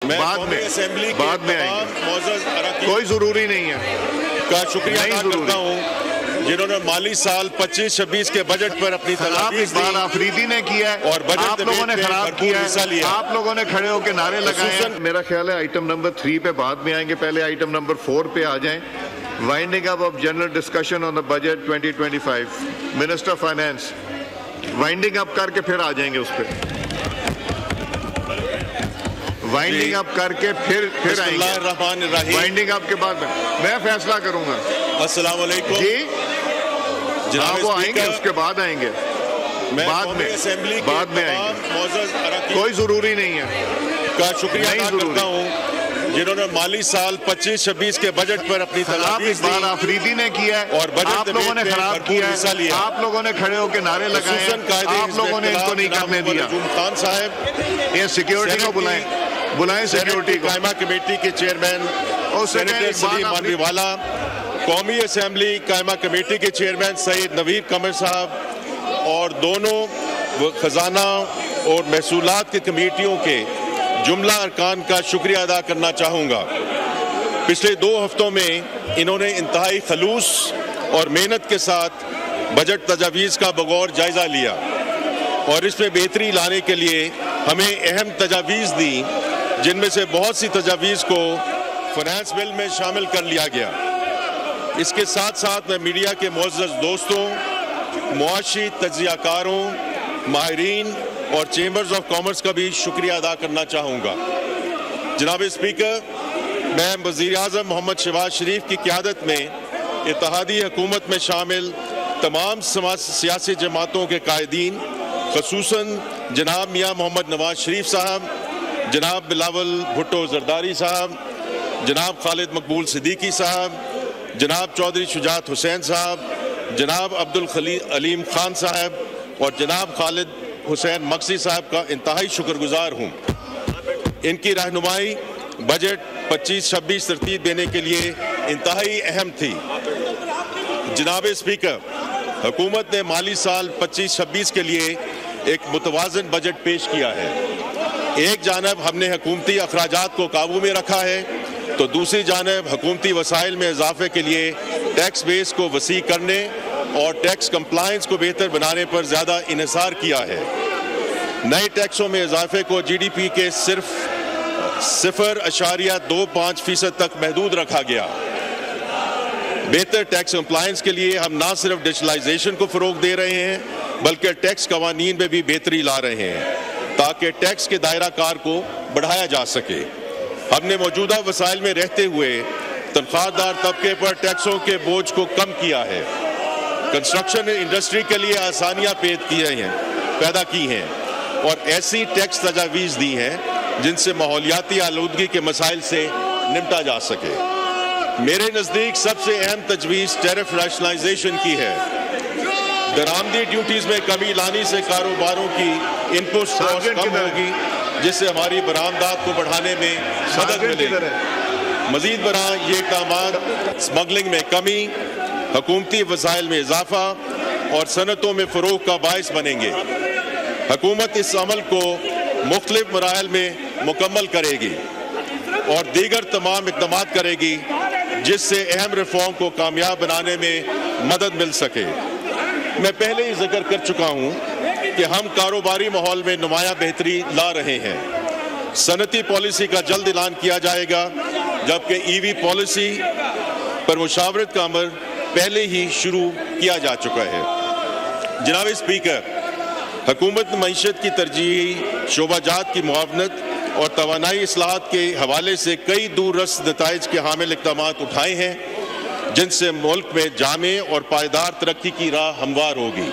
بعد میں آئیں، کوئی ضروری نہیں ہے کا شکریہ ادا کرتا ہوں جنہوں نے مالی سال 25-26 کے بجٹ پر اپنی تجاویز دی۔ آفریدی نے کیا ہے اور بجٹ آپ لوگوں نے خراب کیا ہے، آپ لوگوں نے کھڑے ہو کے نعرے لگائے ہیں۔ میرا خیال ہے آئٹم نمبر 3 پہ بعد میں آئیں گے، پہلے آئٹم نمبر 4 پہ آ جائیں۔ Winding up of general discussion on the budget 2025، minister finance winding up کر کے پھر آ جائیں گے اس پہ، وائنڈنگ اپ کر کے پھر آئیں گے، وائنڈنگ اپ کے بعد میں فیصلہ کروں گا۔ السلام علیکم جی جناب، وہ آئیں گے اس کے بعد آئیں گے، بعد میں آئیں گے، کوئی ضروری نہیں ہے کا شکریہ ادا کرتا ہوں جنہوں نے مالی سال 25-26 کے بجٹ پر اپنی تجاویز دی۔ آفریدی نے کیا ہے اور بجٹ آپ لوگوں نے خراب کیا ہے، آپ لوگوں نے کھڑے ہو کے نعرے لگائے ہیں، آپ لوگوں نے ان کو نہیں کرنے دیا۔ خان صاحب یہ سیکیورٹی کو بلائیں سیکیورٹی کو۔ قائمہ کمیٹی کے چیئرمین سینیٹر سلیم مانوی والا، قومی اسمبلی قائمہ کمیٹی کے چیئرمین سید نوید قمر صاحب اور دونوں خزانہ اور محصولات کی کمیٹیوں کے جملہ ارکان کا شکریہ ادا کرنا چاہوں گا۔ پچھلے 2 ہفتوں میں انہوں نے انتہائی خلوص اور محنت کے ساتھ بجٹ تجاویز کا بغور جائزہ لیا اور اس میں بہتری لانے کے لیے ہمیں اہم تجاویز دی، جن میں سے بہت سی تجاویز کو فنانس بل میں شامل کر لیا گیا۔ اس کے ساتھ ساتھ میں میڈیا کے معزز دوستوں، معاشی تجزیہ کاروں، ماہرین اور چیمبرز آف کامرس کا بھی شکریہ ادا کرنا چاہوں گا۔ جناب اسپیکر، میں وزیر اعظم محمد شہباز شریف کی قیادت میں اتحادی حکومت میں شامل تمام سیاسی جماعتوں کے قائدین، خصوصاً جناب میاں محمد نواز شریف صاحب، جناب بلاول بھٹو زرداری صاحب، جناب خالد مقبول صدیقی صاحب، جناب چودھری شجاعت حسین صاحب، جناب عبدالعلیم خان صاحب اور جناب خالد حسین مقصی صاحب کا انتہائی شکر گزار ہوں۔ ان کی رہنمائی بجٹ 25-26 ترتیب دینے کے لیے انتہائی اہم تھی۔ جناب اسپیکر، حکومت نے مالی سال 25-26 کے لیے ایک متوازن بجٹ پیش کیا ہے۔ ایک جانب ہم نے حکومتی اخراجات کو قابو میں رکھا ہے تو دوسری جانب حکومتی وسائل میں اضافے کے لیے ٹیکس بیس کو وسیع کرنے اور ٹیکس کمپلائنس کو بہتر بنانے پر زیادہ انحصار کیا ہے۔ نئے ٹیکسوں میں اضافے کو جی ڈی پی کے صرف 0.25% تک محدود رکھا گیا۔ بہتر ٹیکس کمپلائنس کے لیے ہم نہ صرف ڈیجیٹلائزیشن کو فروغ دے رہے ہیں بلکہ ٹیکس قوانین میں بھی بہتری لا رہے ہیں تاکہ ٹیکس کے دائرہ کار کو بڑھایا جا سکے۔ ہم نے موجودہ وسائل میں رہتے ہوئے تنخواہ دار طبقے پر ٹیکسوں کے بوجھ کو کم کیا ہے، کنسٹرکشن انڈسٹری کے لیے آسانیاں پیدا کی ہیں اور ایسی ٹیکس تجاویز دی ہیں جن سے ماحولیاتی آلودگی کے مسائل سے نمٹا جا سکے۔ میرے نزدیک سب سے اہم تجویز ٹیرف ریشنلائزیشن کی ہے۔ درآمدی ڈیوٹیز میں کمی لانے سے کاروباروں کی انپٹ کاسٹ کم ہوگی، جس سے ہماری برآمدات کو بڑھانے میں مدد ملے گی۔ مزید برآں یہ اقدامات اسمگلنگ میں کمی، حکومتی وسائل میں اضافہ اور صنعتوں میں فروغ کا باعث بنیں گے۔ حکومت اس عمل کو مختلف مراحل میں مکمل کرے گی اور دیگر تمام اقدامات کرے گی جس سے اہم ریفارم کو کامیاب بنانے میں مدد مل سکے۔ میں پہلے ہی ذکر کر چکا ہوں کہ ہم کاروباری ماحول میں نمایاں بہتری لا رہے ہیں۔ صنعتی پالیسی کا جلد اعلان کیا جائے گا، جبکہ ای وی پالیسی پر مشاورت کا عمل پہلے ہی شروع کیا جا چکا ہے۔ جناب اسپیکر، حکومت نے معیشت کی ترجیحی شعبہ جات کی معاونت اور توانائی اصلاحات کے حوالے سے کئی دور رس نتائج کے حامل اقدامات اٹھائے ہیں جن سے ملک میں جامع اور پائیدار ترقی کی راہ ہموار ہوگی۔